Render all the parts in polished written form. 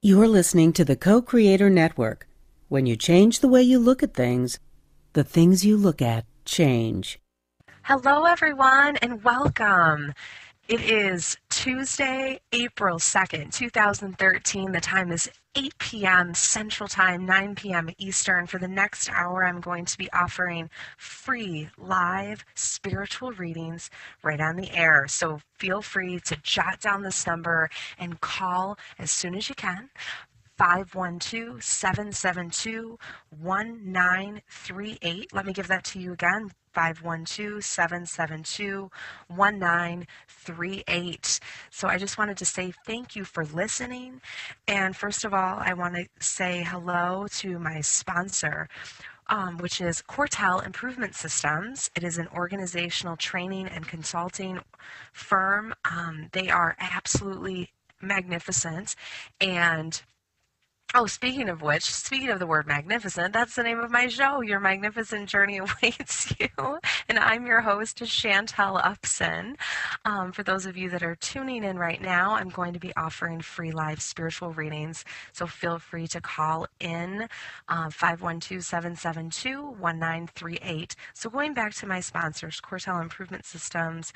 You're listening to the Co-Creator Network. When you change the way you look at things, the things you look at change. Hello, everyone, and welcome. It is Tuesday, April 2nd, 2013. The time is 8 p.m. Central Time, 9 p.m. Eastern. For the next hour, I'm going to be offering free live spiritual readings right on the air. So feel free to jot down this number and call as soon as you can. 512-772-1938. Let me give that to you again. 512-772-1938. So I just wanted to say thank you for listening. And first of all, I want to say hello to my sponsor, which is Chantel Improvement Systems. It is an organizational training and consulting firm. They are absolutely magnificent. And speaking of which, speaking of the word magnificent, that's the name of my show, Your Magnificent Journey Awaits You. And I'm your host, Chantel Upson. For those of you that are tuning in right now, I'm going to be offering free live spiritual readings. So feel free to call in 512-772-1938. So going back to my sponsors, Chantel Improvement Systems,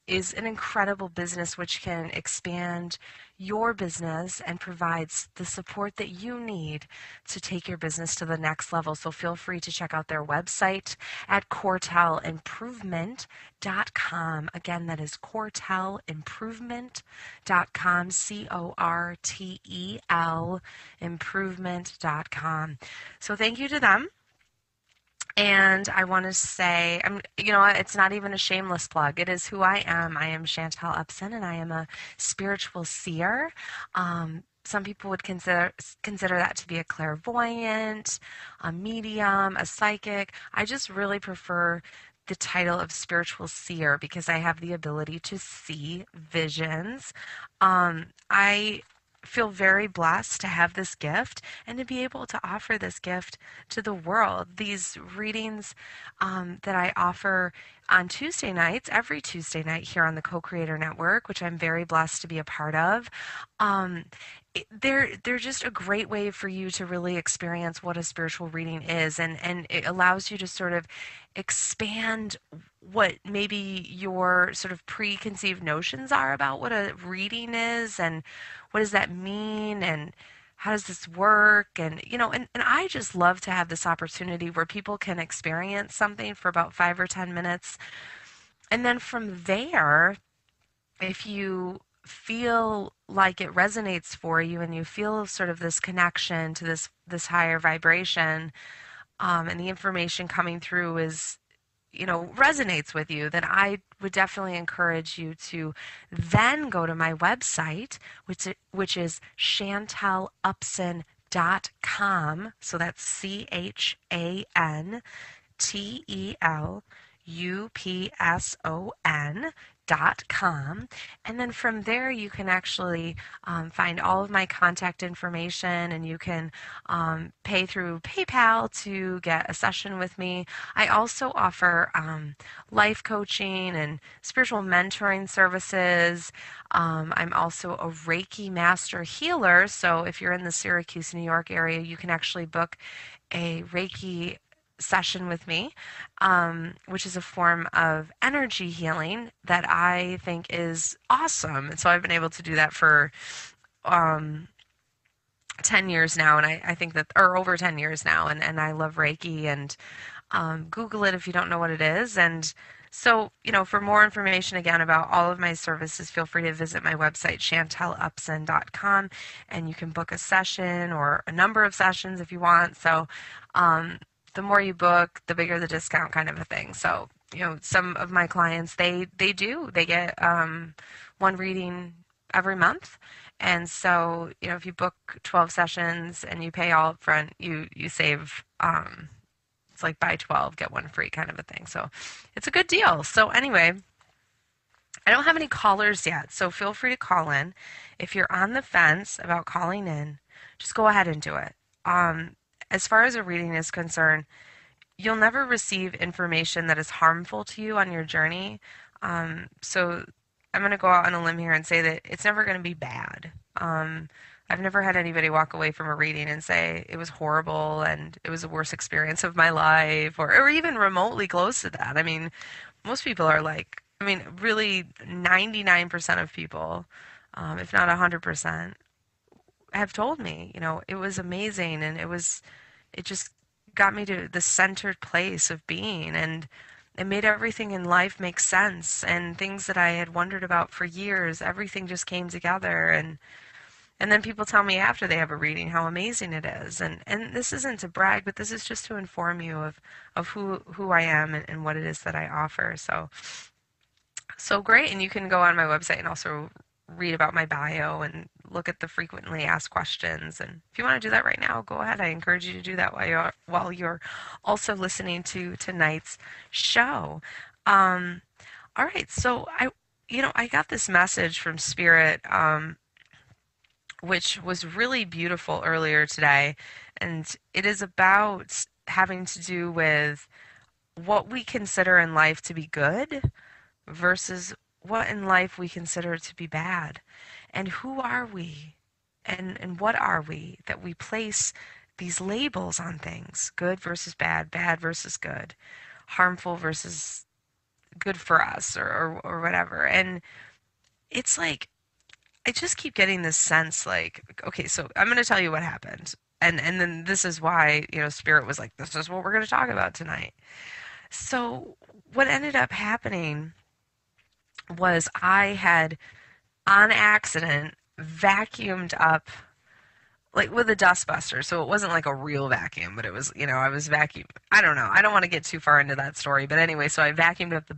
is an incredible business which can expand your business and provides the support that you need to take your business to the next level. So feel free to check out their website at cortelimprovement.com. Again, that is cortelimprovement.com, CORTEL improvement.com. So thank you to them. And I want to say, it's not even a shameless plug. It is who I am. I am Chantel Upson, and I am a spiritual seer. Some people would consider that to be a clairvoyant, a medium, a psychic. I just really prefer the title of spiritual seer because I have the ability to see visions. I feel very blessed to have this gift and to be able to offer this gift to the world. These readings that I offer on Tuesday nights, every Tuesday night here on the Co-Creator Network, which I'm very blessed to be a part of, they're just a great way for you to really experience what a spiritual reading is, and it allows you to sort of expand what maybe your sort of preconceived notions are about what a reading is and what does that mean and how does this work, and I just love to have this opportunity where people can experience something for about 5 or 10 minutes, and then from there, if you feel like it resonates for you and you feel sort of this connection to this higher vibration, and the information coming through is resonates with you, then I would definitely encourage you to then go to my website, which is chantelupson.com. So that's ChantelUpson.com. And then from there, you can actually find all of my contact information, and you can pay through PayPal to get a session with me. I also offer life coaching and spiritual mentoring services. I'm also a Reiki master healer. So if you're in the Syracuse, New York area, you can actually book a Reiki session with me, which is a form of energy healing that I think is awesome. And so I've been able to do that for 10 years now, and I think that, or over 10 years now, and I love Reiki, and Google it if you don't know what it is. And so, for more information again about all of my services, feel free to visit my website, chantelupson.com, and you can book a session or a number of sessions if you want. So, the more you book, the bigger the discount, kind of a thing. So, some of my clients, they get one reading every month. And so, if you book 12 sessions and you pay all up front, you save, it's like buy 12, get one free kind of a thing. So it's a good deal. So anyway, I don't have any callers yet, so feel free to call in. If you're on the fence about calling in, just go ahead and do it. As far as a reading is concerned, you'll never receive information that is harmful to you on your journey. So I'm going to go out on a limb here and say that it's never going to be bad. I've never had anybody walk away from a reading and say it was horrible and it was the worst experience of my life, or even remotely close to that. I mean, most people are like, I mean, really 99% of people, if not 100%, have told me, it was amazing and it just got me to the centered place of being, and it made everything in life make sense, and things that I had wondered about for years, everything just came together. And then people tell me after they have a reading how amazing it is. And this isn't to brag, but this is just to inform you of who I am and what it is that I offer. So great. And you can go on my website and also read about my bio and look at the frequently asked questions. And if you want to do that right now, go ahead. I encourage you to do that while you're also listening to tonight's show. All right. So I got this message from Spirit, which was really beautiful earlier today. And it is about having to do with what we consider in life to be good versus what in life we consider to be bad. And who are we? And what are we that we place these labels on things? Good versus bad, bad versus good, harmful versus good for us, or whatever. And it's like, I just keep getting this sense like, okay, so I'm going to tell you what happened. And then this is why, Spirit was like, this is what we're going to talk about tonight. So what ended up happening was I had, on accident, vacuumed up, like with a dustbuster. So it wasn't like a real vacuum, but it was, I was vacuum. I don't know. I don't want to get too far into that story. But anyway, so I vacuumed up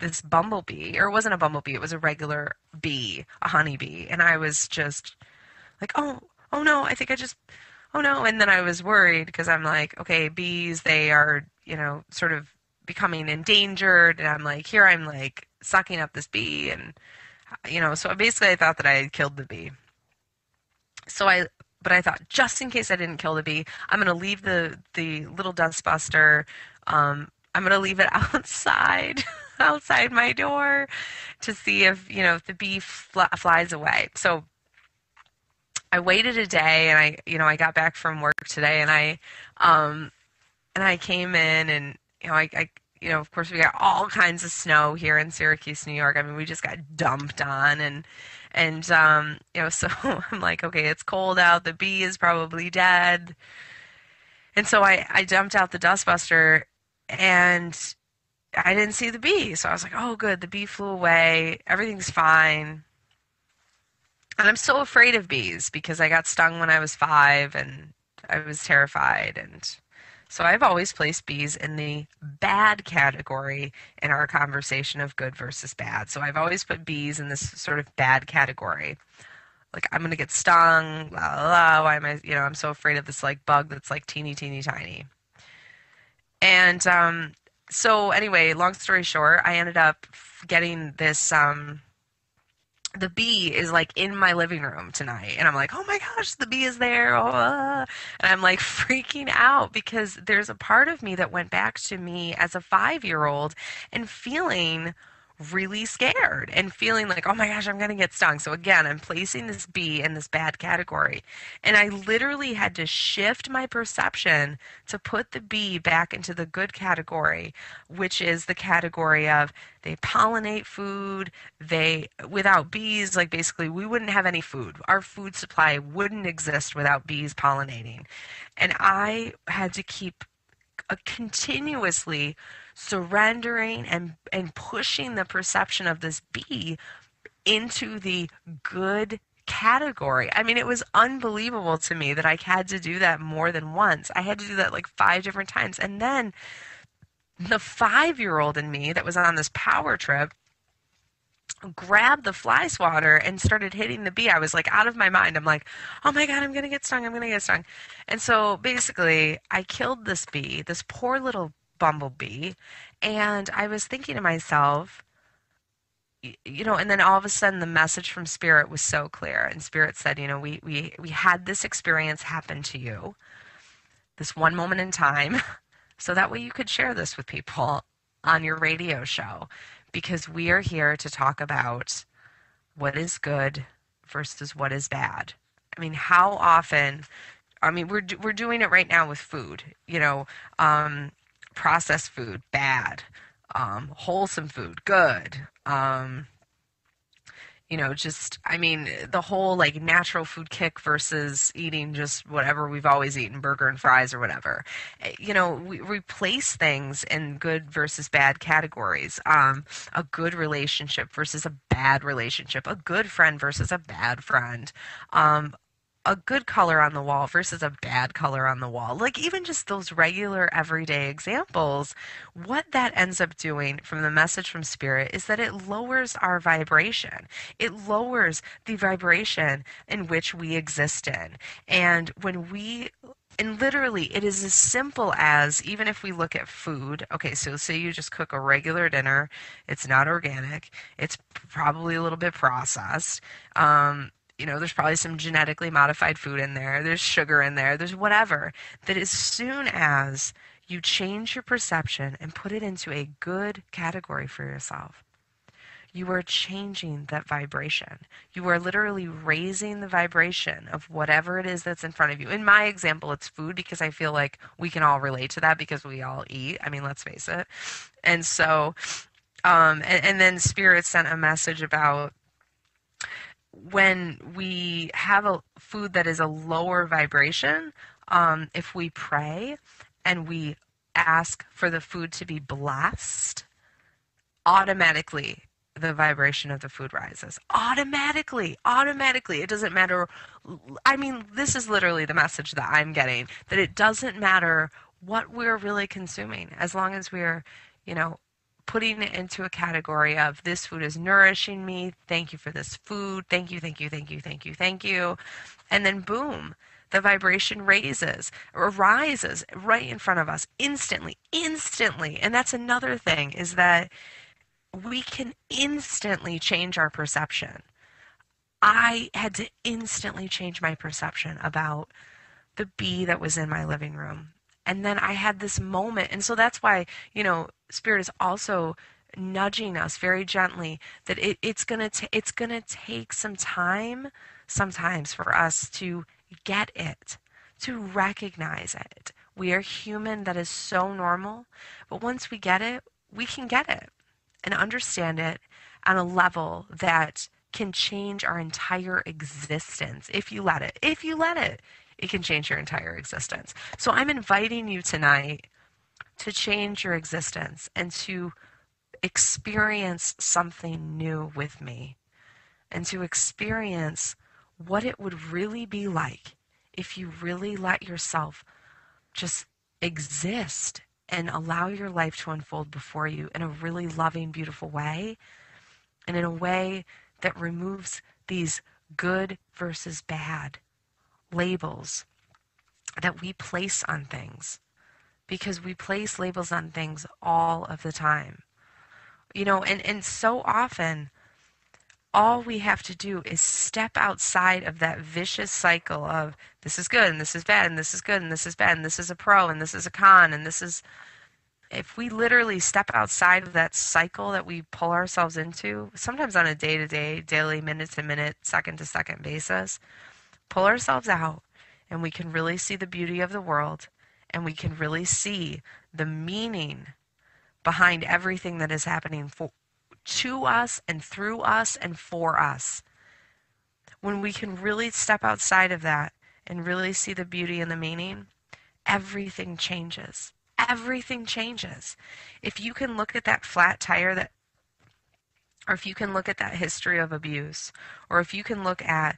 this bumblebee, or it wasn't a bumblebee, it was a regular bee, a honeybee. And I was just like, oh no, I think I just, oh no. And then I was worried because I'm like, okay, bees, they are, sort of becoming endangered. And I'm like sucking up this bee. And, so basically I thought that I had killed the bee. But I thought, just in case I didn't kill the bee, I'm going to leave the little dustbuster. I'm going to leave it outside my door to see if the bee flies away. So I waited a day, and I got back from work today, and I came in, and of course we got all kinds of snow here in Syracuse, New York. I mean, we just got dumped on, and so I'm like, okay, it's cold out. The bee is probably dead. And so I dumped out the dustbuster, and I didn't see the bee. So I was like, oh, good. The bee flew away. Everything's fine. And I'm so afraid of bees because I got stung when I was 5 and I was terrified. And so I've always placed bees in the bad category in our conversation of good versus bad. So I've always put bees in this sort of bad category. Like, I'm going to get stung, la la la. Why am I, I'm so afraid of this like bug that's like teeny, teeny, tiny. And so anyway, long story short, I ended up getting this, the bee is like in my living room tonight. And I'm like, oh my gosh, the bee is there. Oh, and I'm like freaking out because there's a part of me that went back to me as a 5-year-old and feeling really scared and feeling like, oh my gosh, I'm going to get stung. So again, I'm placing this bee in this bad category. And I literally had to shift my perception to put the bee back into the good category, which is the category of they pollinate food. Without bees, like basically we wouldn't have any food. Our food supply wouldn't exist without bees pollinating. And I had to keep continuously surrendering and pushing the perception of this bee into the good category. I mean, it was unbelievable to me that I had to do that more than once. I had to do that like 5 different times. And then the 5-year-old in me that was on this power trip grabbed the fly swatter and started hitting the bee. I was like out of my mind. I'm like, oh my God, I'm going to get stung. I'm going to get stung. And so basically I killed this bee, this poor little bumblebee. And I was thinking to myself, and then all of a sudden the message from Spirit was so clear. And Spirit said, we had this experience happen to you, this one moment in time, so that way you could share this with people on your radio show. Because we are here to talk about what is good versus what is bad. I mean, how often, I mean, we're doing it right now with food, um, processed food, bad, wholesome food, good. Just, I mean, the whole like natural food kick versus eating just whatever we've always eaten, burger and fries or whatever. We replace things in good versus bad categories. A good relationship versus a bad relationship, a good friend versus a bad friend. A good color on the wall versus a bad color on the wall. Like even just those regular everyday examples, what that ends up doing from the message from spirit is that it lowers our vibration. It lowers the vibration in which we exist in. And literally, it is as simple as, even if we look at food, okay, so say you just cook a regular dinner, it's not organic, it's probably a little bit processed. There's probably some genetically modified food in there, there's sugar in there, there's whatever. That as soon as you change your perception and put it into a good category for yourself, you are changing that vibration. You are literally raising the vibration of whatever it is that's in front of you. In my example, it's food because I feel like we can all relate to that because we all eat. I mean, let's face it. And so, and then Spirit sent a message about when we have a food that is a lower vibration, if we pray and we ask for the food to be blessed, automatically the vibration of the food rises. Automatically. It doesn't matter. I mean, this is literally the message that I'm getting, that it doesn't matter what we're really consuming, as long as we're, putting it into a category of this food is nourishing me. Thank you for this food. Thank you, thank you, thank you, thank you, thank you. And then boom, the vibration raises or rises right in front of us instantly. And that's another thing, is that we can instantly change our perception. I had to instantly change my perception about the bee that was in my living room. And then I had this moment. And so that's why, Spirit is also nudging us very gently that it's going to take some time sometimes for us to get it, to recognize it. We are human. That is so normal. But once we get it, we can get it and understand it on a level that can change our entire existence if you let it. If you let it, it can change your entire existence. So I'm inviting you tonight to change your existence and to experience something new with me, and to experience what it would really be like if you really let yourself just exist and allow your life to unfold before you in a really loving, beautiful way, and in a way that removes these good versus bad labels that we place on things, because we place labels on things all of the time. And so often all we have to do is step outside of that vicious cycle of this is good and this is bad and this is good and this is bad and this is a pro and this is a con and this is, if we literally step outside of that cycle that we pull ourselves into, sometimes on a day-to-day, daily, minute-to-minute, second-to-second basis, pull ourselves out, and we can really see the beauty of the world, and we can really see the meaning behind everything that is happening to us and through us and for us. When we can really step outside of that and really see the beauty and the meaning, everything changes. Everything changes. If you can look at that flat tire or if you can look at that history of abuse, or if you can look at,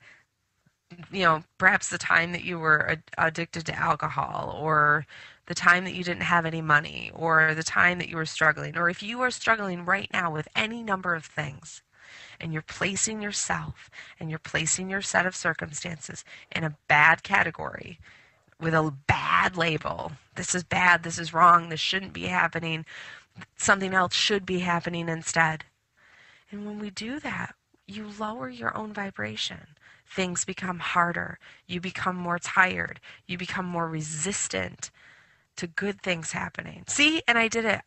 perhaps the time that you were addicted to alcohol, or the time that you didn't have any money, or the time that you were struggling, or if you are struggling right now with any number of things, and you're placing yourself and you're placing your set of circumstances in a bad category, with a bad label. This is bad, this is wrong, this shouldn't be happening, something else should be happening instead. And when we do that, you lower your own vibration. Things become harder. You become more tired. You become more resistant to good things happening. See, and I did it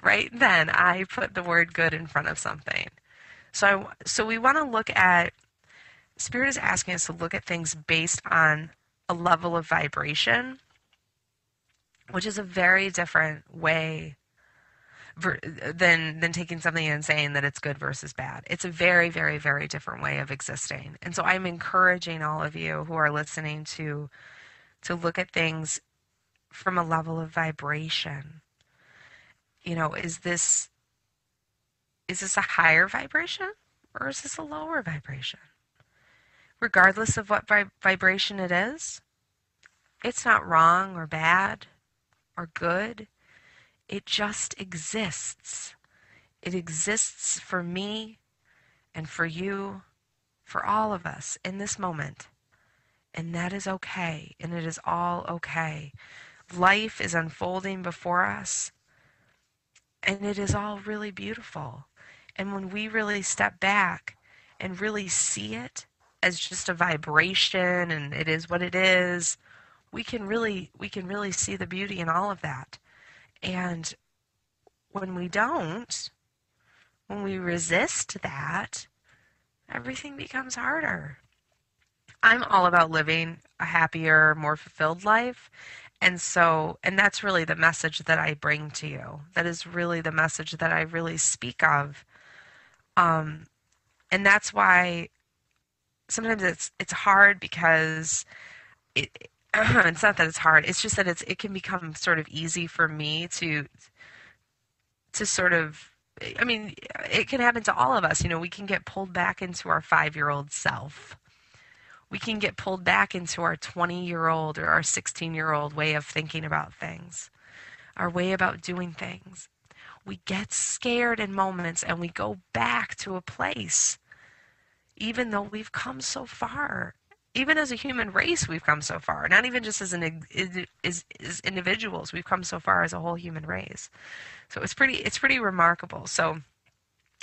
right then. I put the word good in front of something. So we want to look at Spirit is asking us to look at things based on a level of vibration, which is a very different way than taking something and saying that it's good versus bad. It's a very, very, very different way of existing. And so I'm encouraging all of you who are listening to look at things from a level of vibration. You know, is this a higher vibration or is this a lower vibration? Regardless of what vibration it is, it's not wrong or bad or good. It just exists. It exists for me and for you, for all of us in this moment. And that is okay. And it is all okay. Life is unfolding before us. And it is all really beautiful. And when we really step back and really see it as just a vibration and it is what it is, we can really see the beauty in all of that. And when we don't, when we resist that, everything becomes harder. I'm all about living a happier, more fulfilled life. And that's really the message that I bring to you. That is really the message that I really speak of. Um, and that's why sometimes it's hard because it's not that it's hard. It's just that it can become sort of easy for me to sort of, I mean, it can happen to all of us. You know, we can get pulled back into our 5-year-old self. We can get pulled back into our 20-year-old or our 16-year-old way of thinking about things, our way about doing things. We get scared in moments and we go back to a place, even though we've come so far. Even as a human race, we've come so far. Not even just as individuals, we've come so far as a whole human race. So it's pretty remarkable. So,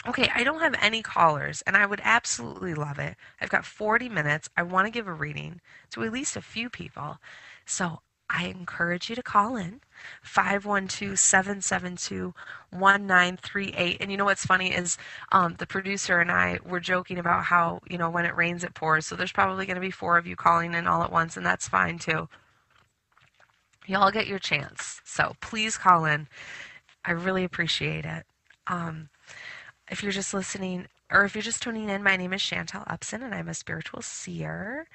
okay, I don't have any callers, and I would absolutely love it. I've got 40 minutes. I want to give a reading to at least a few people. So I encourage you to call in 512-772-1938. And you know what's funny is the producer and I were joking about how, you know, when it rains, it pours. So there's probably going to be 4 of you calling in all at once, and that's fine too. Y'all get your chance. So please call in. I really appreciate it. If you're just listening, or if you're just tuning in, my name is Chantel Upson, and I'm a spiritual seer.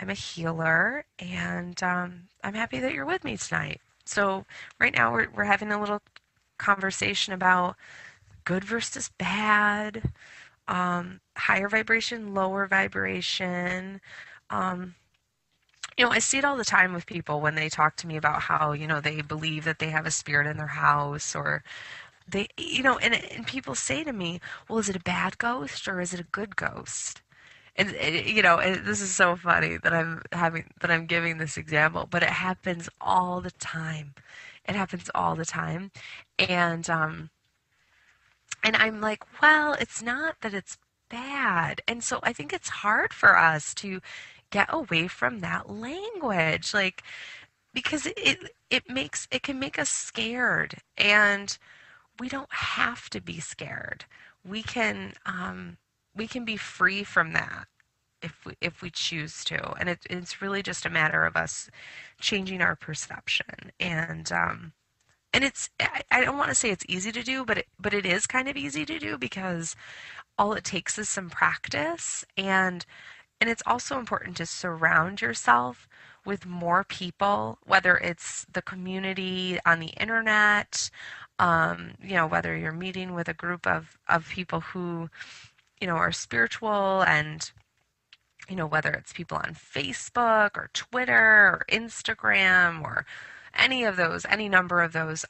I'm a healer, and I'm happy that you're with me tonight. So right now we're having a little conversation about good versus bad, higher vibration, lower vibration. Um, you know, I see it all the time with people when they talk to me about how, you know, they believe that they have a spirit in their house, or they, you know, and people say to me, well, is it a bad ghost or is it a good ghost? And you know, and this is so funny that I'm giving this example, but it happens all the time. It happens all the time, and and I'm like, well, it's not that it's bad, and so I think it's hard for us to get away from that language, like because it can make us scared, and we don't have to be scared. We can we can be free from that if we choose to, and it's really just a matter of us changing our perception. And it's I don't want to say it's easy to do, but it is kind of easy to do because all it takes is some practice, and it's also important to surround yourself with more people, whether it's the community on the internet, you know, whether you're meeting with a group of people who, you know, are spiritual, and, you know, whether it's people on Facebook or Twitter or Instagram or any number of those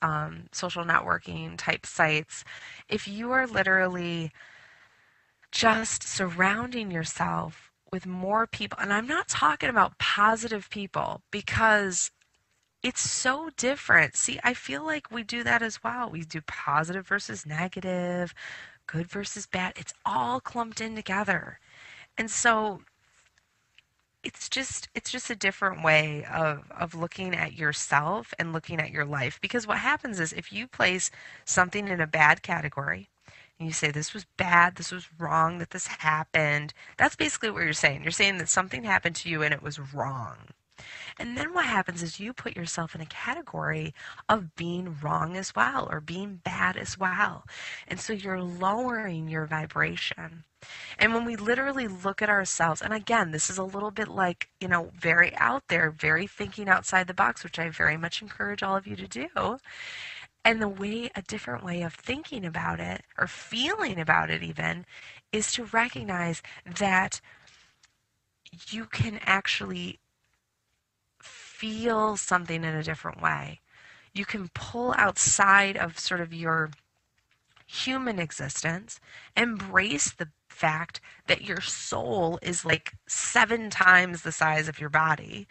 social networking type sites. If you are literally just surrounding yourself with more people, and I'm not talking about positive people because it's so different. See, I feel like we do that as well. We do positive versus negative, good versus bad. It's all clumped in together. And so it's just a different way of looking at yourself and looking at your life. Because what happens is if you place something in a bad category and you say, this was bad, this was wrong, that this happened, that's basically what you're saying. You're saying that something happened to you and it was wrong. And then what happens is you put yourself in a category of being wrong as well or being bad as well. And so you're lowering your vibration. And when we literally look at ourselves, and again, this is a little bit like, very out there, very thinking outside the box, which I very much encourage all of you to do. And a different way of thinking about it or feeling about it even is to recognize that you can actually feel something in a different way. You can pull outside of sort of your human existence, embrace the fact that your soul is like 7 times the size of your body,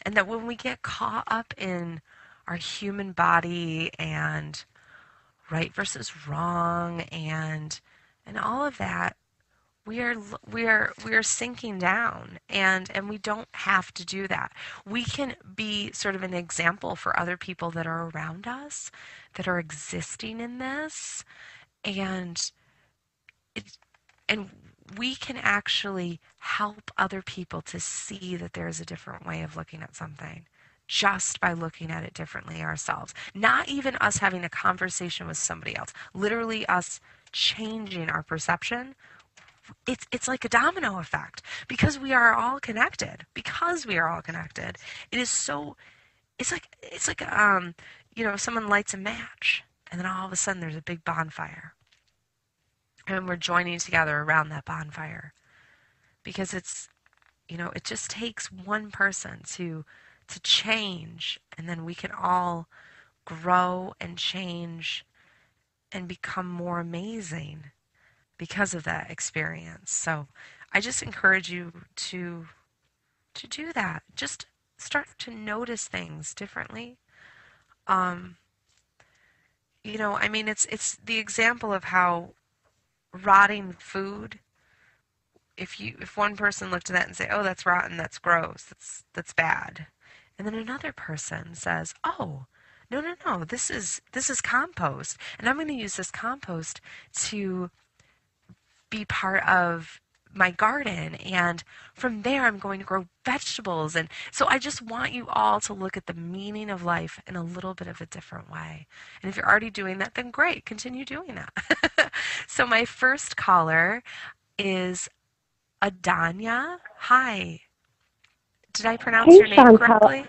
and that when we get caught up in our human body and right versus wrong and all of that, we are sinking down, and we don't have to do that. We can be sort of an example for other people that are around us that are existing in this, and it, and we can actually help other people to see that there is a different way of looking at something just by looking at it differently ourselves. Not even us having a conversation with somebody else, literally us changing our perception. It's like a domino effect because we are all connected. Because we are all connected, it is so. It's like someone lights a match and then all of a sudden there's a big bonfire, and we're joining together around that bonfire because it just takes one person to change, and then we can all grow and change and become more amazing because of that experience. So I just encourage you to do that. Just start to notice things differently. It's the example of how rotting food, if one person looked at that and say, "Oh, that's rotten, that's gross, that's bad." And then another person says, "Oh, no, no, no, this is compost, and I'm going to use this compost to be part of my garden, and from there I'm going to grow vegetables." And so I just want you all to look at the meaning of life in a little bit of a different way. And if you're already doing that, then great, continue doing that. So my first caller is Adonya. Hi. Did I pronounce Hey, your name Chantel. correctly?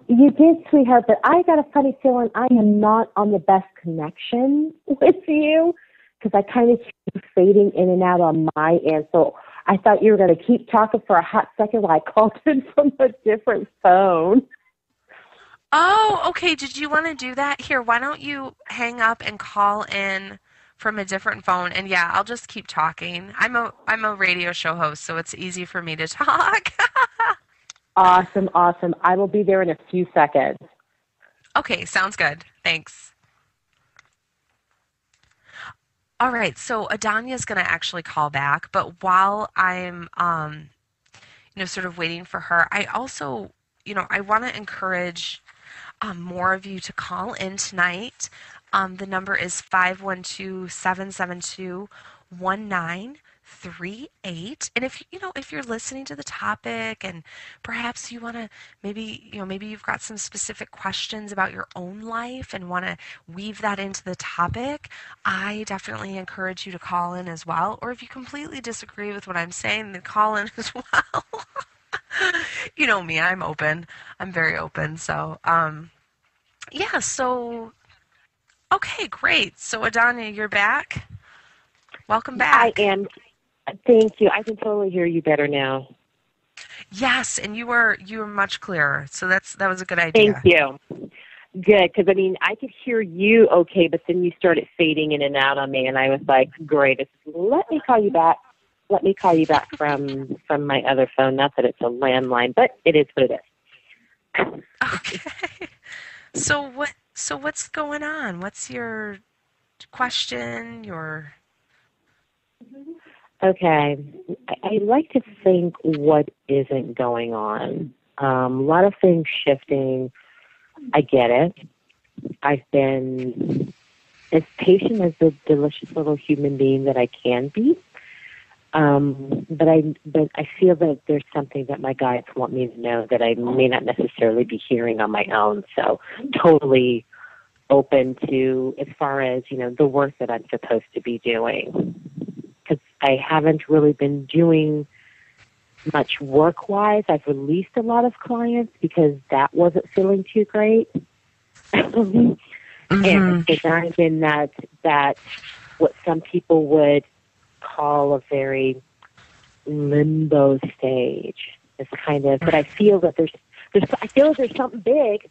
You did, sweetheart, but I got a funny feeling I am not on the best connection with you because I kind of hear you fading in and out on my end. So I thought you were going to keep talking for a hot second while I called in from a different phone. Oh, okay. Did you want to do that? Here, why don't you hang up and call in from a different phone? And yeah, I'll just keep talking. I'm a radio show host, so it's easy for me to talk. Awesome, awesome. I will be there in a few seconds. Okay, sounds good. Thanks. All right, so Adonya's going to actually call back, but while I'm sort of waiting for her, I also, I want to encourage more of you to call in tonight. The number is 512-772-1938. And if you're listening to the topic and perhaps you want to maybe you've got some specific questions about your own life and want to weave that into the topic, I definitely encourage you to call in as well. Or if you completely disagree with what I'm saying, then call in as well. You know me, I'm open. I'm very open. So, yeah, so, okay, great. So, Adonya, you're back. Welcome back. I am. Thank you. I can totally hear you better now. Yes, and you were much clearer. So that was a good idea. Thank you. Good, because I could hear you okay, but then you started fading in and out on me, and I was like, great. Let me call you back. Let me call you back from my other phone. Not that it's a landline, but it is what it is. Okay. So what's going on? What's your question? Okay. I like to think what isn't going on. A lot of things shifting. I get it. I've been as patient as the delicious little human being that I can be. But I feel that there's something that my guides want me to know that I may not necessarily be hearing on my own. So totally open to, as far as, the work that I'm supposed to be doing. Because I haven't really been doing much work-wise. I've released a lot of clients because that wasn't feeling too great. And I'm in that what some people would call a very limbo stage. It's kind of, but I feel that there's something big.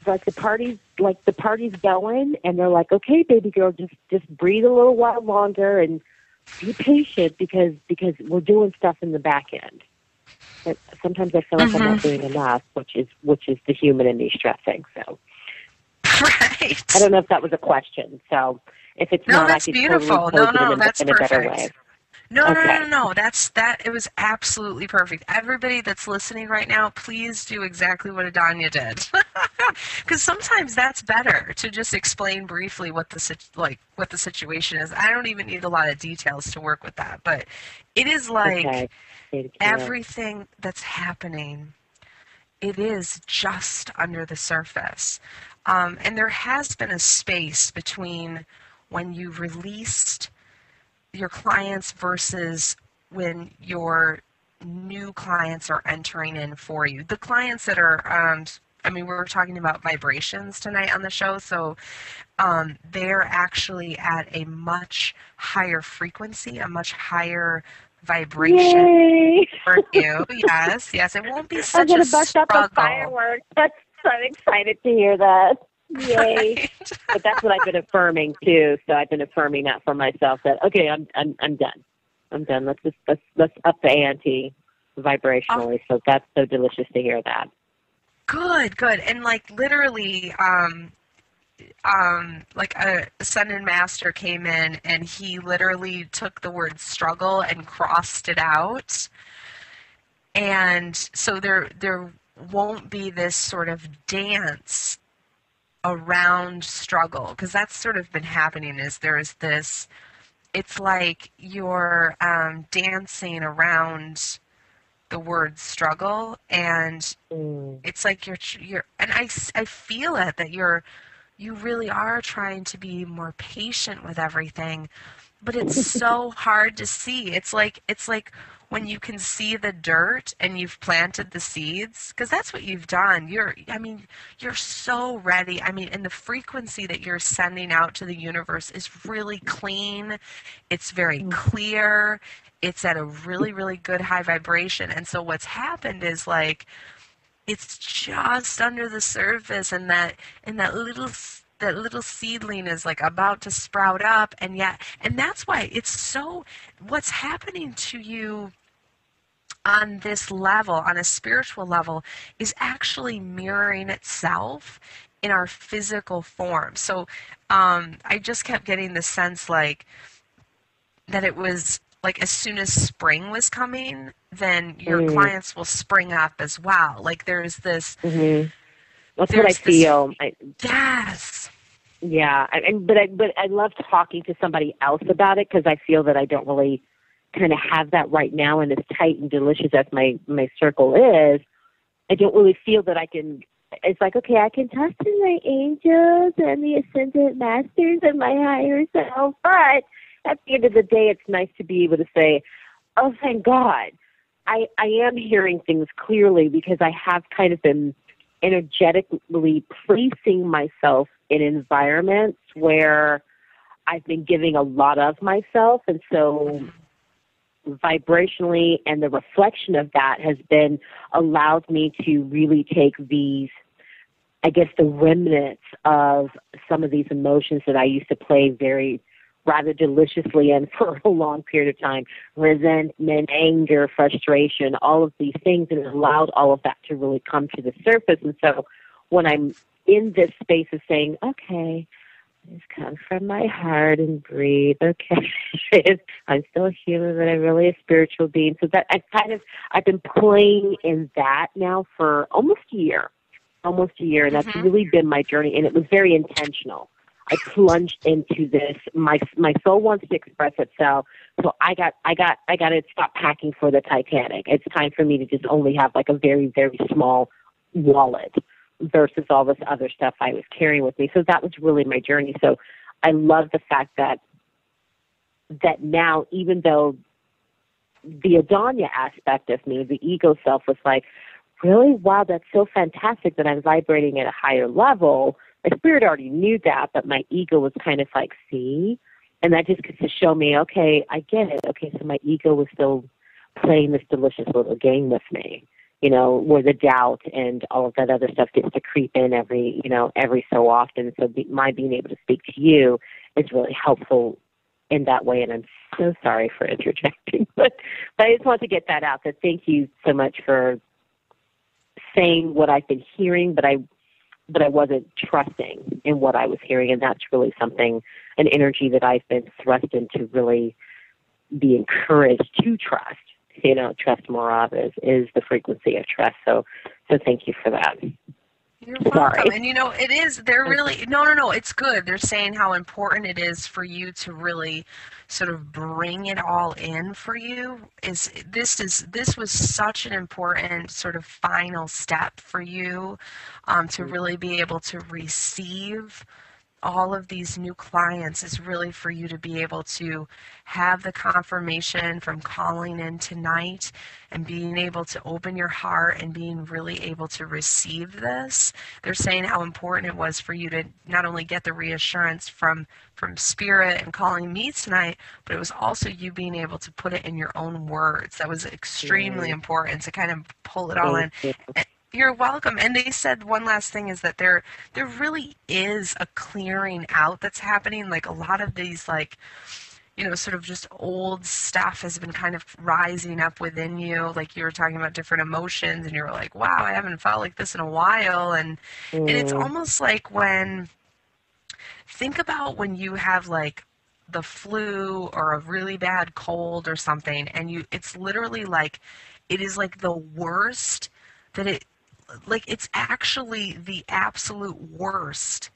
Like the party's going, and they're like, okay, baby girl, just breathe a little while longer and be patient because we're doing stuff in the back end. But sometimes I feel like I'm not doing enough, which is the human in me stressing. So, right. I don't know if that was a question. So, if it's not, that's I can beautiful. totally pose it That's in a better perfect. way. No, Okay. no. It was absolutely perfect. Everybody that's listening right now, please do exactly what Adonya did, because sometimes that's better to just explain briefly what the situation is. I don't even need a lot of details to work with that, but it is like Okay. Thank you. everything that's happening. It is just under the surface, and there has been a space between when you released your clients versus when your new clients are entering in for you. The clients that are, we were talking about vibrations tonight on the show, so they're actually at a much higher frequency, a much higher vibration. Yay! For you. Yes, it won't be such I'm going a to bust out the struggle. fireworks. I'm excited to hear that. Yay! Right. But that's what I've been affirming too. So I've been affirming that for myself. That okay, I'm done. I'm done. Let's up the ante vibrationally. So that's so delicious to hear that. Good. And like literally, like a Ascended Master came in and he literally took the word struggle and crossed it out. And so there won't be this sort of dance around struggle, because that's sort of been happening. Is there's this, it's like you're dancing around the word struggle, and it's like you're and I feel it, that you really are trying to be more patient with everything, but it's so hard to see. It's like when you can see the dirt and you've planted the seeds, because that's what you've done. You're so ready. And the frequency that you're sending out to the universe is really clean. It's very clear. It's at a really, really good high vibration. And so what's happened is like, it's just under the surface, and that little seedling is like about to sprout up, and that's why it's so, what's happening to you on this level, on a spiritual level, is actually mirroring itself in our physical form. So I just kept getting the sense like that it was like as soon as spring was coming, then your clients will spring up as well. Like there's this. That's what I feel. Yes. Yeah, but I love talking to somebody else about it, because I feel that I don't really kind of have that right now, and as tight and delicious as my circle is, I don't really feel that I can. It's like, okay, I can talk to my angels and the Ascended Masters and my higher self, but at the end of the day, it's nice to be able to say, oh, thank God, I am hearing things clearly, because I have kind of been energetically placing myself in environments where I've been giving a lot of myself, and so vibrationally, and the reflection of that has been allowed me to really take these, I guess, the remnants of some of these emotions that I used to play very rather deliciously in for a long period of time: resentment, anger, frustration, all of these things, and it allowed all of that to really come to the surface. And so when I'm in this space of saying, okay, just come from my heart and breathe, okay, I'm still a human, but I'm really a spiritual being. So that I've been playing in that now for almost a year, and that's really been my journey, and it was very intentional. I plunged into this. My soul wants to express itself, so I got to stop packing for the Titanic. It's time for me to just only have like a very, very small wallet versus all this other stuff I was carrying with me. So that was really my journey. So I love the fact that now, even though the Adonya aspect of me, the ego self, was like, really? Wow, that's so fantastic that I'm vibrating at a higher level. My spirit already knew that, but my ego was kind of like, see? And that just gets to show me, okay, I get it. Okay, so my ego was still playing this delicious little game with me, where the doubt and all of that other stuff gets to creep in every so often. So my being able to speak to you is really helpful in that way. And I'm so sorry for interjecting, but I just want to get that out. So thank you so much for saying what I've been hearing, but I wasn't trusting in what I was hearing, and that's really something, an energy that I've been thrust into really be encouraged to trust. Trust more of is the frequency of trust. So thank you for that. You're welcome. And it is, they're really, no, it's good. They're saying how important it is for you to really sort of bring it all in for you. This was such an important sort of final step for you, to really be able to receive all of these new clients, is really for you to be able to have the confirmation from calling in tonight and being able to open your heart and being really able to receive this. They're saying how important it was for you to not only get the reassurance from Spirit and calling me tonight, but it was also you being able to put it in your own words. That was extremely important to kind of pull it all in. You're welcome. And they said one last thing is that there really is a clearing out that's happening. Like a lot of these, sort of just old stuff has been kind of rising up within you. Like you were talking about different emotions and you were like, wow, I haven't felt like this in a while. And it's almost like think about when you have like the flu or a really bad cold or something, and it's literally like, it is like the worst it's actually the absolute worst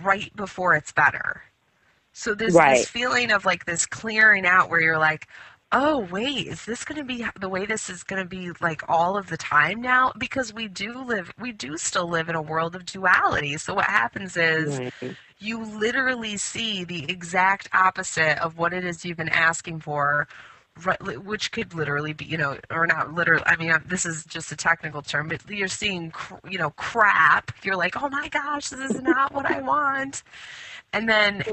right before it's better. So there's this feeling of like this clearing out where you're like, oh wait, is this going to be the way this is going to be like all of the time now? Because we do still live in a world of duality. So what happens is you literally see the exact opposite of what it is you've been asking for. Right, which could literally be, or not literally, I mean, this is just a technical term, but you're seeing, crap. You're like, oh my gosh, this is not what I want. And then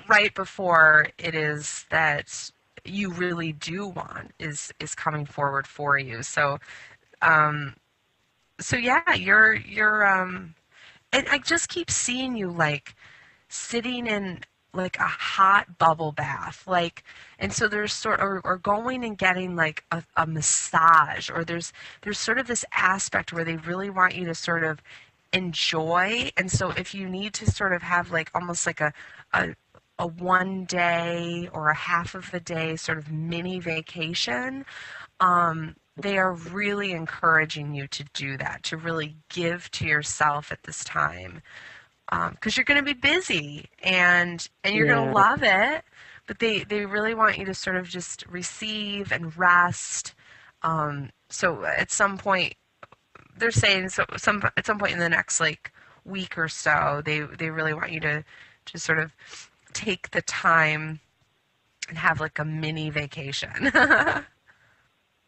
right before it is that you really do want is coming forward for you. So, yeah, you're, and I just keep seeing you like sitting in like a hot bubble bath, and so there's or going and getting like a massage, or there's sort of this aspect where they really want you to sort of enjoy. And so if you need to sort of have like almost like a 1 day or a half of a day sort of mini vacation, they are really encouraging you to do that, to really give to yourself at this time. Because you're going to be busy and you're going to love it, but they really want you to sort of just receive and rest. So at some point, they're saying at some point in the next like week or so, they really want you to sort of take the time and have like a mini vacation.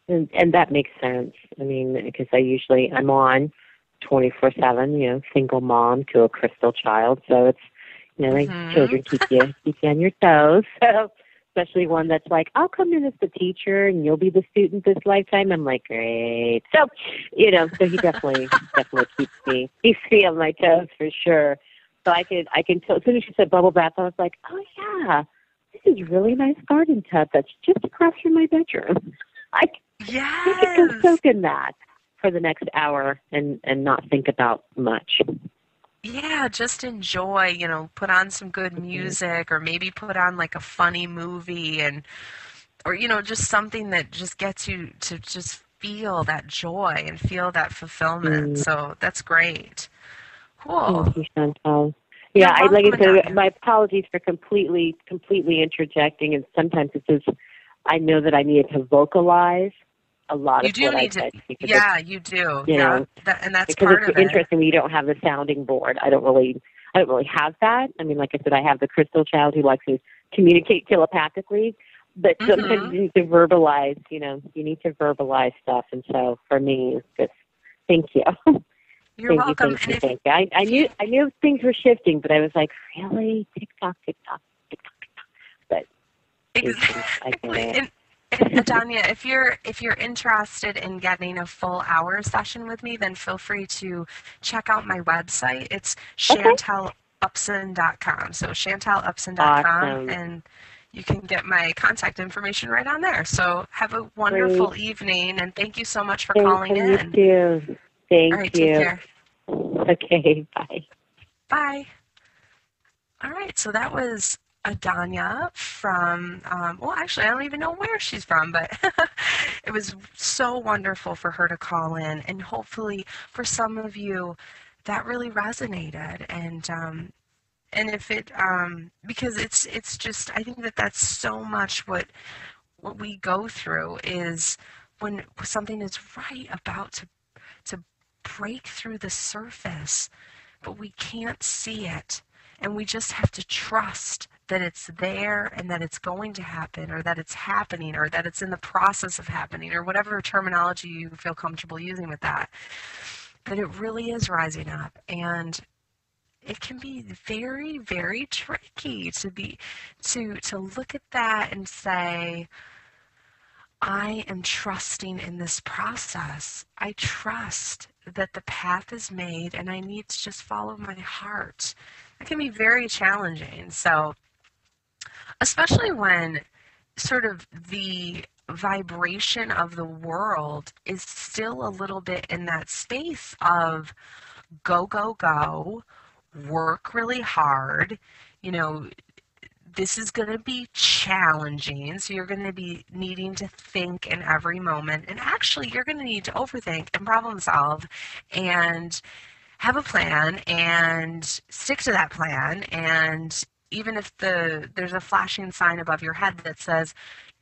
And that makes sense. I mean, because I'm on 24/7, single mom to a crystal child. So it's, like children keep you on your toes. So especially one that's like, I'll come in as the teacher and you'll be the student this lifetime. I'm like, great. So, so he definitely keeps me on my toes for sure. So I can tell, as soon as she said bubble bath, I was like, oh yeah, this is really nice garden tub that's just across from my bedroom. I could go soak in that for the next hour and not think about much. Yeah, just enjoy, put on some good music, or maybe put on like a funny movie, or just something that just gets you to just feel that joy and feel that fulfillment. So that's great. Cool. Thank you, Chantel. Yeah, You're like welcome, I said, Adonya. my apologies for completely interjecting. And sometimes it's just, I know that I needed to vocalize a lot You of do what I need to, said because it's, yeah, you do. you Yeah, know, and that's because part it's of it. interesting when you don't have the sounding board. I don't really have that. I mean, like I said, I have the crystal child who likes to communicate telepathically, but sometimes Mm-hmm. you need to verbalize. You need to verbalize stuff. And so for me, it's just thank you. You're Thank you, welcome. thank And you, thank you. I knew things were shifting, but I was like, really? TikTok, TikTok, TikTok, TikTok. But patience, I get exactly. it. And Adonya, if you're interested in getting a full hour session with me, then feel free to check out my website. It's Okay. chantelupson.com. So chantelupson.com, Awesome. and you can get my contact information right on there. So have a Great. wonderful evening, and thank you so much for Thanks, calling and you in. too. All Thank right, take you. care. Okay, bye. Bye. All right, so that was Adonya from, well, actually, I don't even know where she's from, but it was so wonderful for her to call in. And hopefully, for some of you, that really resonated. And if it, because it's just, I think that that's so much what we go through is when something is right about to break through the surface, but we can't see it. And we just have to trust that it's there and that it's going to happen, or that it's happening, or that it's in the process of happening, or whatever terminology you feel comfortable using with that. But it really is rising up. And it can be very, very tricky to look at that and say, I am trusting in this process. I trust that the path is made and I need to just follow my heart. That can be very challenging. So, especially when sort of the vibration of the world is still a little bit in that space of go, go, go, work really hard, you know, this is going to be challenging. So you're going to be needing to think in every moment. And actually, you're going to need to overthink and problem solve and have a plan and stick to that plan. And even if there's a flashing sign above your head that says,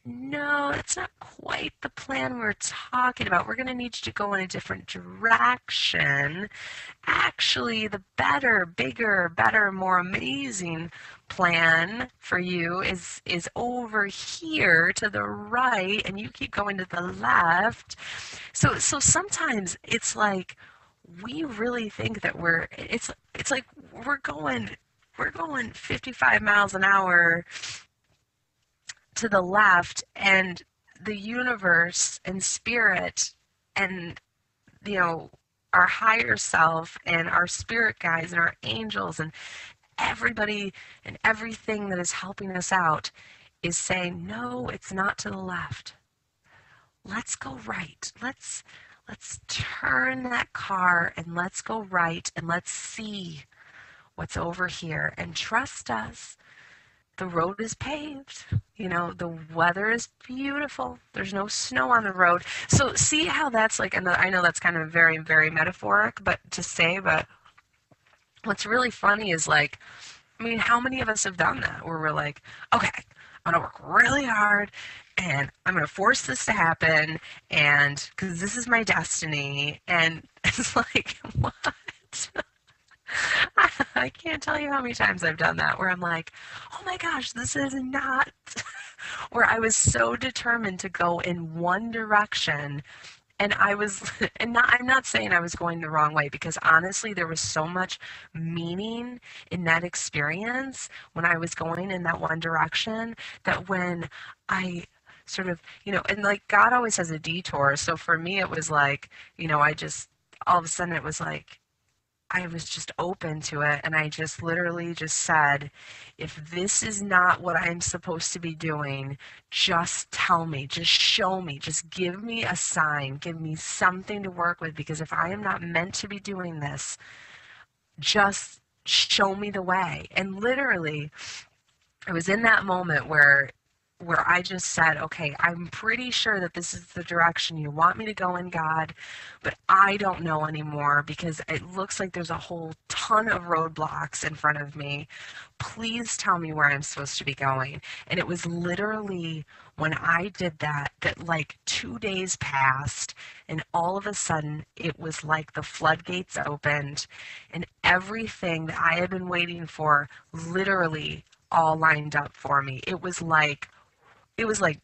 no, that's not quite the plan we're talking about. We're going to need you to go in a different direction. Actually, the better, bigger, better, more amazing plan for you is over here to the right, and you keep going to the left. So sometimes it's like we really think that it's like we're going 55 miles an hour to the left, and the universe and spirit and, you know, our higher self and our spirit guides and our angels and everybody and everything that is helping us out is saying, no, it's not to the left. Let's go right. Let's turn that car and let's go right and let's see what's over here, and trust us. The road is paved. You know, the weather is beautiful. There's no snow on the road. So see how that's like, and I know that's kind of very, very metaphoric, but to say, but what's really funny is like, I mean, how many of us have done that where we're like, okay, I'm going to work really hard and I'm going to force this to happen, and because this is my destiny. And it's like, what? I can't tell you how many times I've done that where I'm like, oh my gosh, this is not where I was so determined to go in one direction, and I was and not I'm not saying I was going the wrong way, because honestly there was so much meaning in that experience when I was going in that one direction, that when I sort of, and like God always has a detour. So for me it was like, I just all of a sudden it was like I was just open to it, and I just literally just said, if this is not what I'm supposed to be doing, just tell me, just show me, just give me a sign, give me something to work with, because if I am not meant to be doing this, just show me the way. And literally, I was in that moment where where I just said, okay, I'm pretty sure that this is the direction you want me to go in, God, but I don't know anymore because it looks like there's a whole ton of roadblocks in front of me. Please tell me where I'm supposed to be going. And it was literally when I did that, that like 2 days passed, and all of a sudden it was like the floodgates opened, and everything that I had been waiting for literally all lined up for me. It was like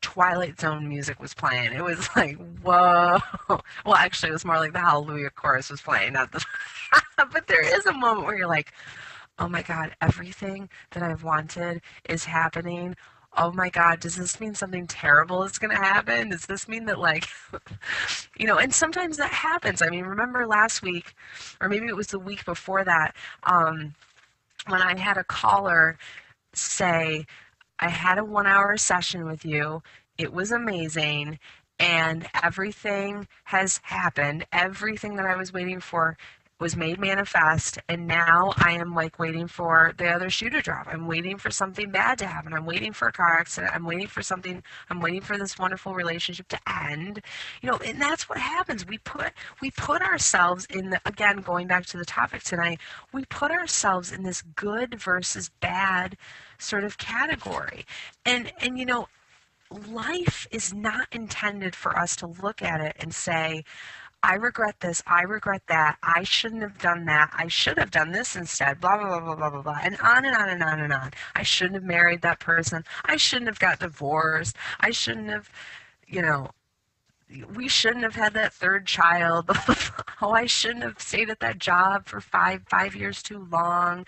Twilight Zone music was playing. It was like, whoa. Well, actually, it was more like the Hallelujah chorus was playing, not the. But there is a moment where you're like, oh my God, everything that I've wanted is happening. Oh my God, does this mean something terrible is going to happen? Does this mean that, like, and sometimes that happens. I mean, remember last week, or maybe it was the week before that, when I had a caller say, I had a 1 hour session with you. It was amazing. And everything has happened. Everything that I was waiting for was made manifest. And now I am like waiting for the other shoe to drop. I'm waiting for something bad to happen. I'm waiting for a car accident. I'm waiting for something. I'm waiting for this wonderful relationship to end. And that's what happens. We put ourselves in the, again, going back to the topic tonight, we put ourselves in this good versus bad sort of category. And life is not intended for us to look at it and say, I regret this, I regret that, I shouldn't have done that, I should have done this instead, blah, blah, blah, blah, blah, blah, blah, and on and on and on and on. I shouldn't have married that person, I shouldn't have got divorced, I shouldn't have, we shouldn't have had that third child. Oh, I shouldn't have stayed at that job for five years too long.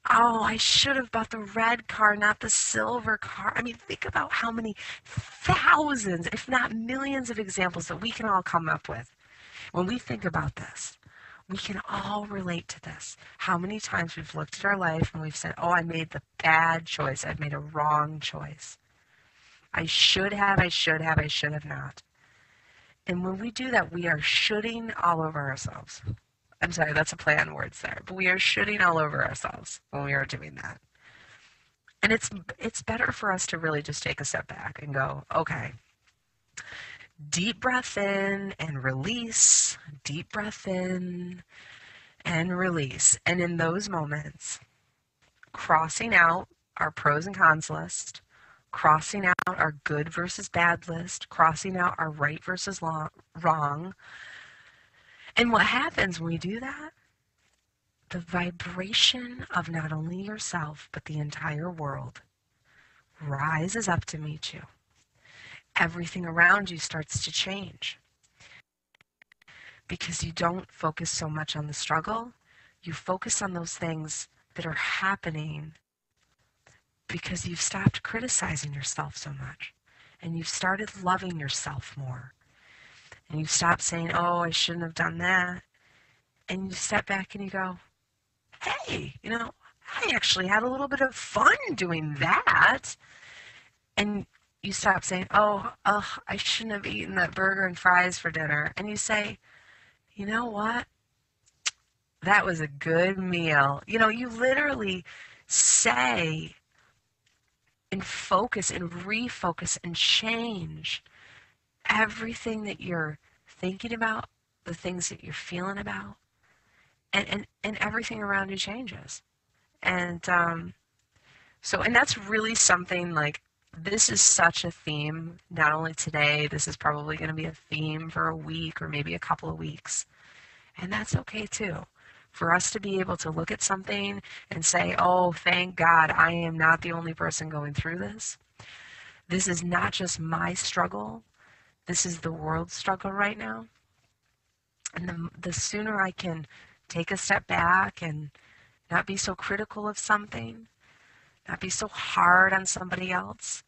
Oh, I should have bought the red car, not the silver car. I mean, think about how many thousands, if not millions of examples that we can all come up with. When we think about this, we can all relate to this. How many times we've looked at our life and we've said, oh, I made the bad choice. I've made a wrong choice. I should have not. And when we do that, we are shoulding all over ourselves. I'm sorry, that's a play on words there. But we are shooting all over ourselves when we are doing that. And it's better for us to really just take a step back and go, okay, deep breath in and release, deep breath in and release. And in those moments, crossing out our pros and cons list, crossing out our good versus bad list, crossing out our right versus wrong. And what happens when we do that? The vibration of not only yourself, but the entire world rises up to meet you. Everything around you starts to change. Because you don't focus so much on the struggle, you focus on those things that are happening because you've stopped criticizing yourself so much. And you've started loving yourself more. And you stop saying, oh, I shouldn't have done that. And you step back and you go, hey, I actually had a little bit of fun doing that. And you stop saying, oh, I shouldn't have eaten that burger and fries for dinner. And you say, you know what? That was a good meal. You literally say and focus and refocus and change everything that you're thinking about, the things that you're feeling about, and everything around you changes. And and that's really something like, this is such a theme, not only today, this is probably going to be a theme for a week or maybe a couple of weeks. And that's okay too. For us to be able to look at something and say, oh, thank God, I am not the only person going through this. This is not just my struggle. This is the world's struggle right now. And the sooner I can take a step back and not be so critical of something, not be so hard on somebody else,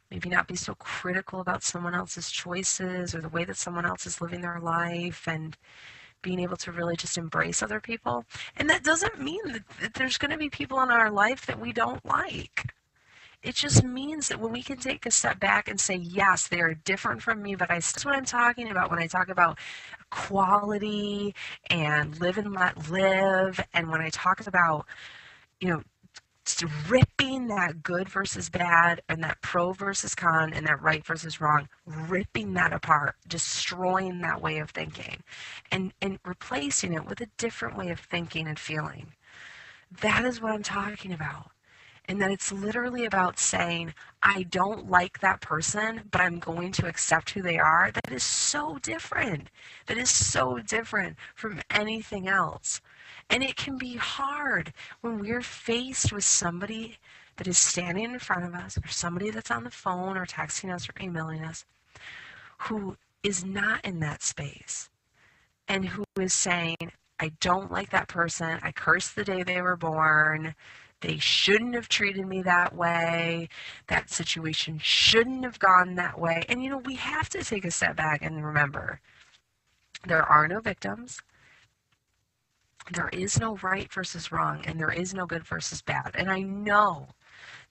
maybe not be so critical about someone else's choices or the way that someone else is living their life, and being able to really just embrace other people. And that doesn't mean that there's going to be people in our life that we don't like. It just means that when we can take a step back and say, yes, they are different from me, but that's what I'm talking about when I talk about quality and live and let live. And when I talk about, ripping that good versus bad and that pro versus con and that right versus wrong, ripping that apart, destroying that way of thinking, and replacing it with a different way of thinking and feeling. That is what I'm talking about. And that it's literally about saying, I don't like that person, but I'm going to accept who they are. That is so different. That is so different from anything else. And it can be hard when we're faced with somebody that is standing in front of us, or somebody that's on the phone or texting us or emailing us, who is not in that space and who is saying, I don't like that person. I curse the day they were born. They shouldn't have treated me that way. That situation shouldn't have gone that way. And we have to take a step back and remember, there are no victims. There is no right versus wrong, and there is no good versus bad. And I know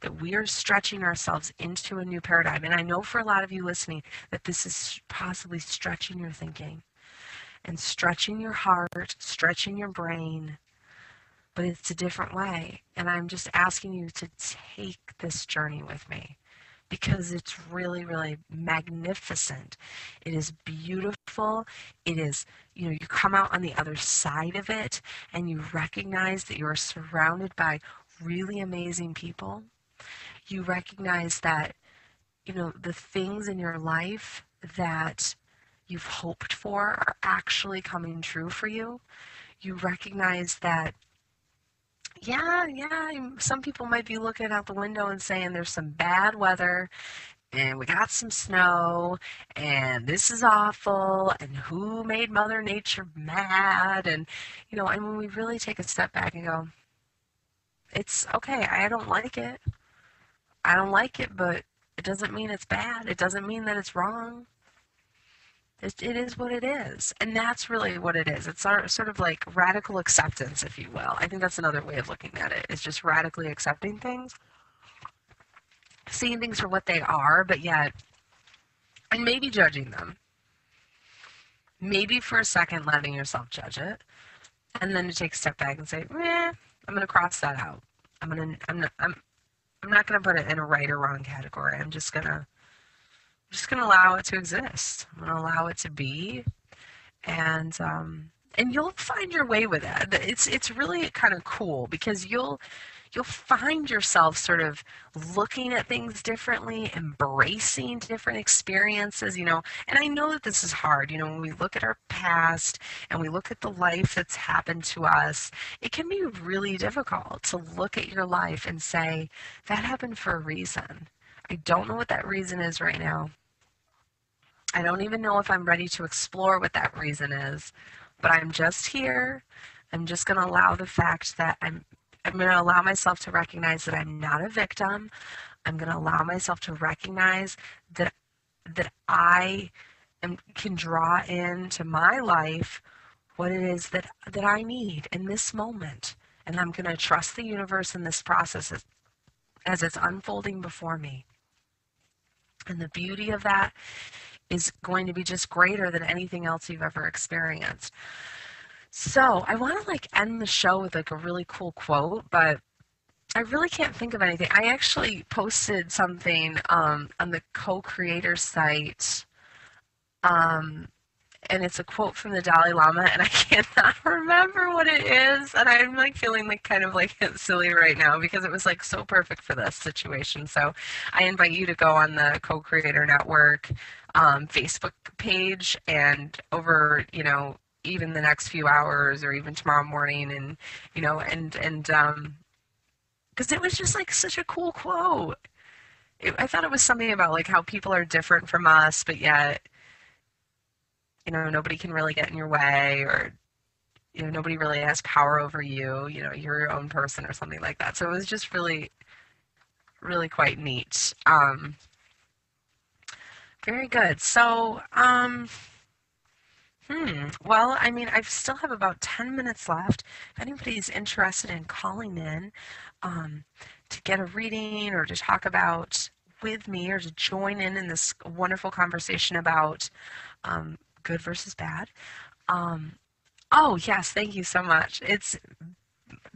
that we are stretching ourselves into a new paradigm. And I know for a lot of you listening that this is possibly stretching your thinking and stretching your heart, stretching your brain, but it's a different way. And I'm just asking you to take this journey with me because it's really, really magnificent. It is beautiful. It is, you come out on the other side of it and you recognize that you are surrounded by really amazing people. You recognize that, the things in your life that you've hoped for are actually coming true for you. You recognize that, yeah, some people might be looking out the window and saying there's some bad weather and we got some snow and this is awful and who made Mother Nature mad? And, and when we really take a step back and go, it's okay, I don't like it. I don't like it, but it doesn't mean it's bad. It doesn't mean that it's wrong. It is what it is. And that's really what it is. It's sort of like radical acceptance, if you will. I think that's another way of looking at it. It's just radically accepting things. Seeing things for what they are, but yet, and maybe judging them. Maybe for a second letting yourself judge it. And then to take a step back and say, I'm going to cross that out. I'm not going to put it in a right or wrong category. I'm just going to allow it to exist. I'm going to allow it to be, and you'll find your way with it. It's really kind of cool because you'll find yourself sort of looking at things differently, embracing different experiences, And I know that this is hard, when we look at our past and we look at the life that's happened to us, it can be really difficult to look at your life and say, that happened for a reason. I don't know what that reason is right now. I don't even know if I'm ready to explore what that reason is, but I'm just here. I'm just going to allow the fact that I'm going to allow myself to recognize that I'm not a victim. I'm going to allow myself to recognize that I can draw into my life what it is that I need in this moment. And I'm going to trust the universe in this process as it's unfolding before me. And the beauty of that is going to be just greater than anything else you've ever experienced. So I want to end the show with a really cool quote, but I really can't think of anything. I actually posted something on the co-creator site, and it's a quote from the Dalai Lama, and I cannot remember what it is, and I'm feeling kind of silly right now because it was so perfect for this situation. So I invite you to go on the Co-Creator Network Facebook page, and over even the next few hours or even tomorrow morning, and because it was just such a cool quote. I thought it was something about how people are different from us, but yet nobody can really get in your way, or nobody really has power over you. You're your own person or something like that. So it was just really, really quite neat. Very good. So, well, I still have about 10 minutes left. If anybody's interested in calling in to get a reading or to talk about with me or to join in this wonderful conversation about good versus bad. Oh, yes, thank you so much. It's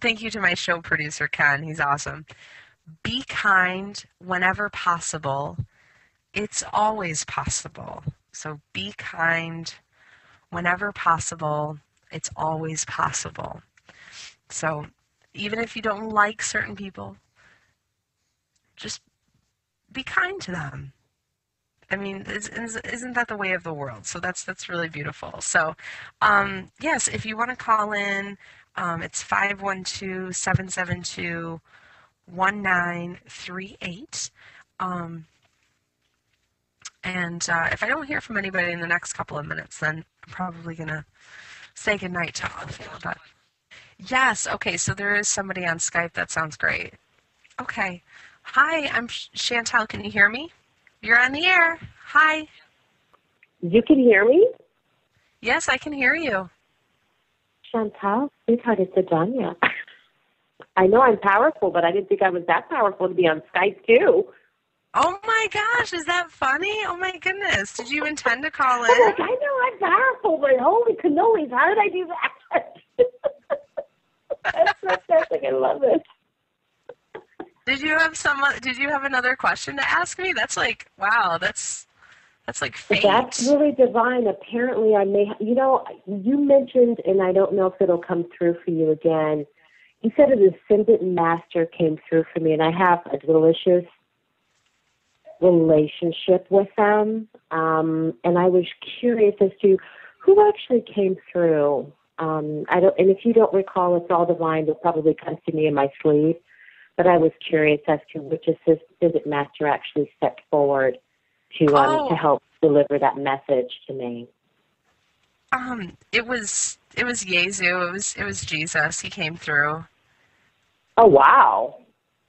Thank you to my show producer, Ken. He's awesome. Be kind whenever possible. It's always possible. So be kind whenever possible. It's always possible. So even if you don't like certain people, just be kind to them. I mean, isn't that the way of the world? So that's really beautiful. So, yes, if you want to call in, it's 512-772-1938. And if I don't hear from anybody in the next couple of minutes, then I'm probably going to say goodnight to all of you. But yes, okay, so there is somebody on Skype. That sounds great. Okay. Hi, I'm Chantel. Can you hear me? You're on the air. Hi. You can hear me? Yes, I can hear you. Chantel, sweetheart, it's Adonya. I know I'm powerful, but I didn't think I was that powerful to be on Skype, too. Oh, my gosh. Is that funny? Oh, my goodness. Did you intend to call in? I'm like, I know I'm powerful, but holy cannolis, how did I do that? That's fantastic. I love it. Did you have another question to ask me? That's like, wow, that's like fate. That's really divine. Apparently, I may, you mentioned, and I don't know if it'll come through for you again. You said an ascendant master came through for me, and I have a delicious relationship with them. And I was curious as to who actually came through. And if you don't recall, it's all divine. It probably comes to me in my sleep. But I was curious as to which assistant master actually stepped forward to help deliver that message to me. It was Yezu. It was Jesus. He came through. Oh wow!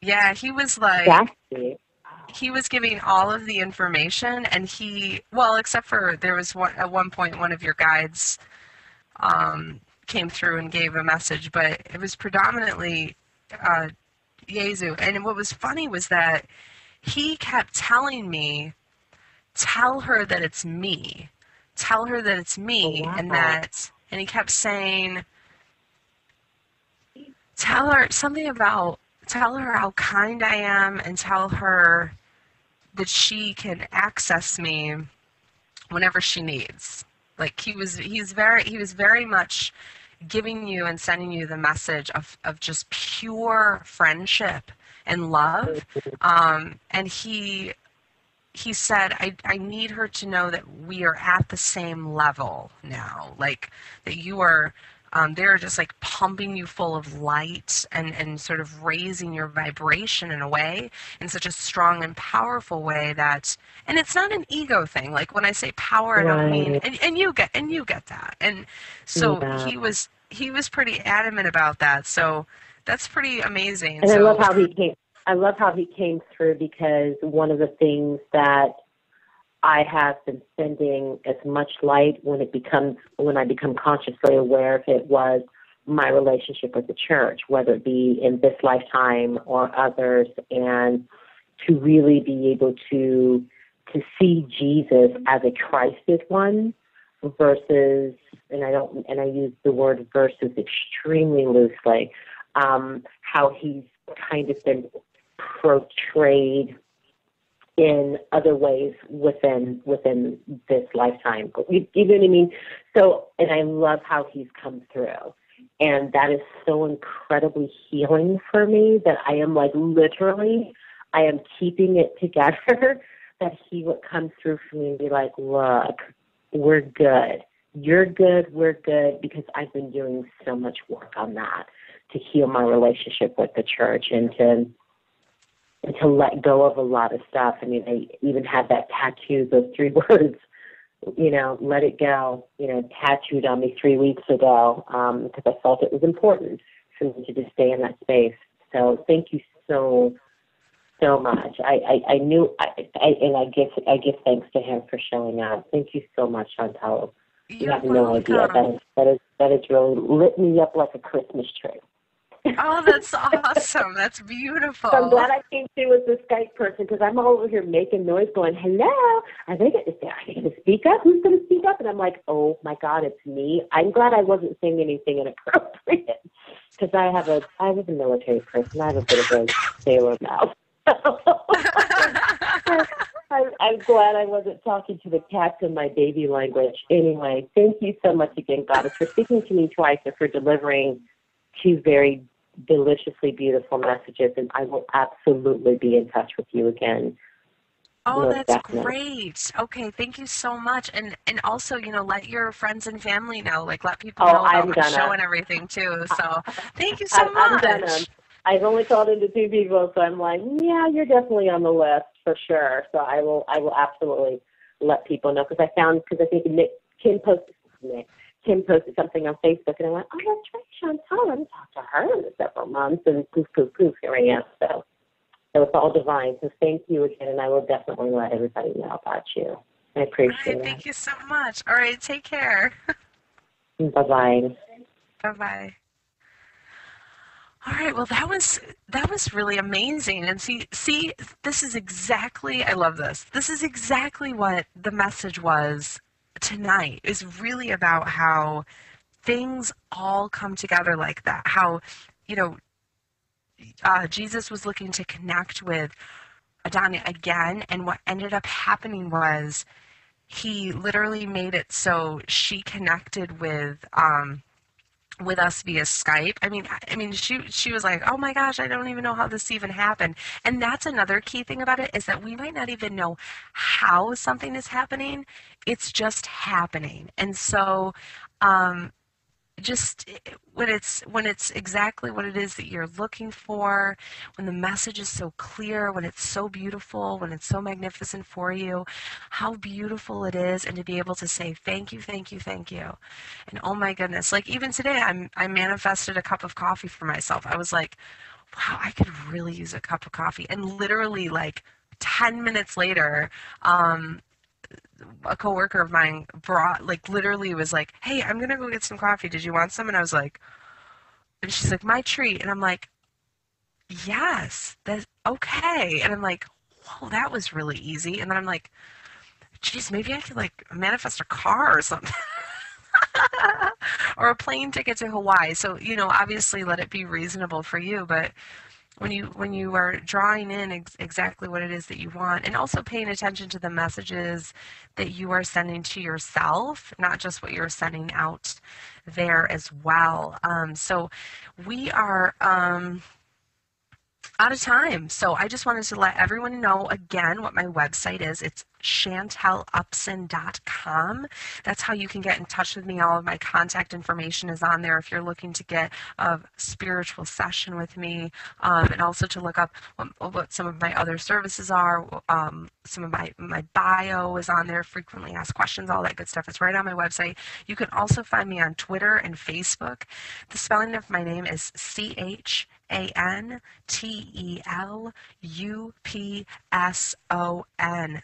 Yeah, he was like he was giving all of the information, and except for there was at one point one of your guides came through and gave a message, but it was predominantly Yezu. And what was funny was that he kept telling me, tell her that it's me. Tell her that it's me. Wow. And he kept saying, tell her how kind I am, and tell her that she can access me whenever she needs. Like he was very much giving you and sending you the message of just pure friendship and love. And he said, I need her to know that we are at the same level now, like that you are, they're just like pumping you full of light and sort of raising your vibration in a way, in such a strong and powerful way that, and it's not an ego thing. Like when I say power, I don't mean, and you get that. And so he was pretty adamant about that. So that's pretty amazing. And I love how he came through, because one of the things that I have been sending as much light when I become consciously aware of it was my relationship with the church, whether it be in this lifetime or others, and to really be able to see Jesus as a Christed one versus, and I use the word versus extremely loosely, how he's kind of been portrayed in other ways within this lifetime. You know what I mean? So, and I love how he's come through. And that is so incredibly healing for me that I am like literally, I am keeping it together that he would come through for me and be like, look, we're good. You're good, we're good, because I've been doing so much work on that to heal my relationship with the church and to let go of a lot of stuff. I mean, I even had that tattoo, those 3 words, let it go, tattooed on me 3 weeks ago, because I felt it was important for me to just stay in that space. So thank you so much. I knew, and I give thanks to him for showing up. Thank you so much, Chantel. You have no idea. That has really lit me up like a Christmas tree. Oh, that's awesome. That's beautiful. So I'm glad I came through with the Skype person, because I'm all over here making noise going, hello, are they going to speak up? Who's going to speak up? And I'm like, oh, my God, it's me. I'm glad I wasn't saying anything inappropriate. because I was a military person. I have a bit of a sailor mouth. I'm glad I wasn't talking to the cats in my baby language. Anyway, thank you so much again, Goddess, for speaking to me twice and for delivering two very deliciously beautiful messages. And I will absolutely be in touch with you again. Oh, Most that's definitely. great. Okay, thank you so much. And also, let your friends and family know, like let people Oh, know about I'm my show gonna. and everything too. So thank you so I'm gonna. much. I've only called into two people, so I'm like, yeah, you're definitely on the list for sure. So I will absolutely let people know because I think Kim posted something on Facebook, and I went, oh, that's right, Chantel. I haven't talked to her in several months, and poof, poof, poof, here I am. So it's all divine. So thank you again, and I will definitely let everybody know about you. I All appreciate right, it. thank you so much. All right, take care. Bye-bye. Bye-bye. All right, well that was really amazing. And see, this is exactly I love this. This is exactly what the message was tonight. Is really about how things all come together like that. How, you know, Jesus was looking to connect with Adonya again, and what ended up happening was he literally made it so she connected with us via Skype. I mean, she was like, "Oh my gosh, I don't even know how this even happened." And that's another key thing about it is that we might not even know how something is happening. It's just happening. And so, um, just when it's exactly what it is that you're looking for, when the message is so clear, when it's so beautiful, when it's so magnificent for you, how beautiful it is, and to be able to say thank you, thank you, thank you. And oh my goodness, like even today I manifested a cup of coffee for myself. I was like, wow, I could really use a cup of coffee. And literally like 10 minutes later, a coworker of mine brought, like, literally was like, "Hey, I'm gonna go get some coffee. Did you want some?" And I was like, and she's like, "My treat." And I'm like, "Yes, that's okay." And I'm like, "Whoa, that was really easy." And then I'm like, "Geez, maybe I could like manifest a car or something." Or a plane ticket to Hawaii. So, obviously let it be reasonable for you, but when you are drawing in exactly what it is that you want, and also paying attention to the messages that you are sending to yourself, not just what you're sending out there as well. So we are out of time. So I just wanted to let everyone know again what my website is. It's chantelupson.com. That's how you can get in touch with me. All of my contact information is on there if you're looking to get a spiritual session with me, and also to look up what some of my other services are. Some of my bio is on there, frequently asked questions, all that good stuff. It's right on my website. You can also find me on Twitter and Facebook. The spelling of my name is ChantelUpson.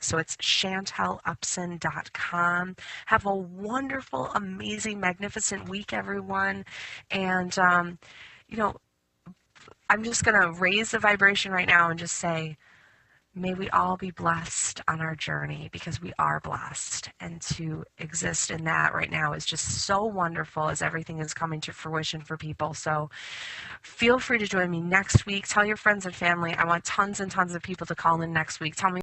So it's chantelupson.com. Have a wonderful, amazing, magnificent week, everyone. And, I'm just going to raise the vibration right now and just say, may we all be blessed on our journey, because we are blessed. And to exist in that right now is just so wonderful as everything is coming to fruition for people. So feel free to join me next week. Tell your friends and family. I want tons and tons of people to call in next week. Tell me